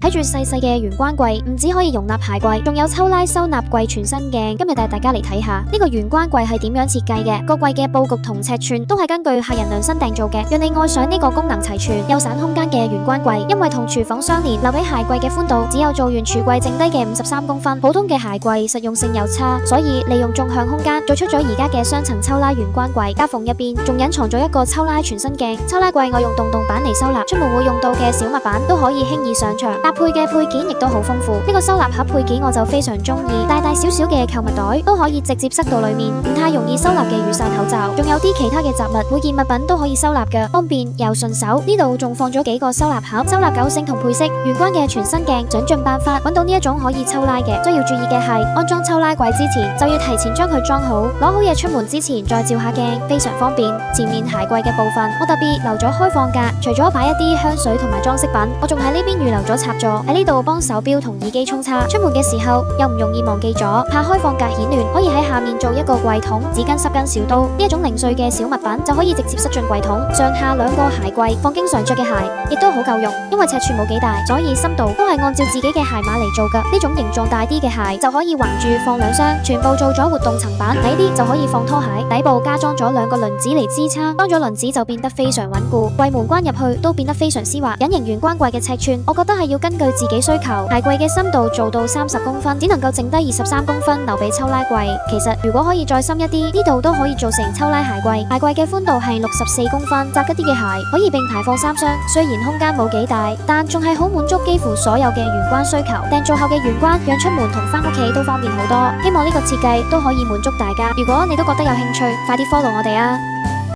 睇住細細嘅玄關櫃，唔止可以容納鞋櫃，仲有抽拉收納櫃全身鏡。今日帶大家嚟睇下呢個玄關櫃係點樣設計嘅，個櫃嘅佈局同尺寸都係根據客人量身訂做嘅，讓你愛上呢個功能齊全又省空間嘅玄關櫃。因為同廚房相連，留俾鞋櫃嘅寬度只有做完櫥櫃剩低嘅53公分。普通嘅鞋櫃實用性又差，所以利用縱向空間做出咗而家嘅雙層抽拉玄關櫃。夾縫入邊仲隱藏咗一個抽拉全身鏡。抽拉櫃我用洞洞板嚟收納，出門會用到嘅小物板都可以輕易上牆。搭配嘅配件亦都好豐富，呢個收納盒配件我就非常中意，大大小小嘅購物袋都可以直接塞到裏面，唔太容易收納嘅雨傘口罩，仲有啲其他嘅雜物，每件物品都可以收納嘅，方便又順手。呢度仲放咗幾個收納盒，收納狗繩同配飾。玄關嘅全身鏡，想盡辦法揾到呢一種可以抽拉嘅。需要注意嘅係，安裝抽拉櫃之前就要提前將佢裝好，攞好嘢出門之前再照下鏡，非常方便。前面鞋櫃嘅部分，我特別留咗開放格，除咗擺一啲香水同埋裝飾品，我仲喺呢邊預留咗插座，喺呢度幫手錶同耳機沖叉。出門嘅時候又唔容易忘記咗，怕開放格顯亂，可以喺下面做一個櫃桶，紙巾、濕巾、小刀，呢一種零碎嘅小物品就可以直接塞進櫃桶。上下兩個鞋櫃放經常着嘅鞋，亦都好夠用，因為尺寸冇幾大，所以深度都係按照自己嘅鞋碼嚟做噶。呢種形狀大啲嘅鞋就可以橫住放兩雙，全部做咗活動層板，矮啲就可以放拖鞋，底部加裝咗兩個輪子嚟支撐，裝咗輪子就變得非常穩固，櫃門關入去都變得非常絲滑。隱形玄關櫃嘅尺寸，我覺得係要根據自己需求，鞋櫃嘅深度做到30公分，只能夠剩低23公分留俾抽拉櫃。其實如果可以再深一啲，呢度都可以做成抽拉鞋櫃。鞋櫃嘅寬度係64公分，窄一啲嘅鞋可以並排放3雙，雖然空間冇幾大，但仲係好滿足幾乎所有嘅玄關需求。訂做後嘅玄關，讓出門同返屋企都方便好多。希望呢個設計都可以滿足大家。如果你都覺得有興趣，快啲 follow 我哋啊！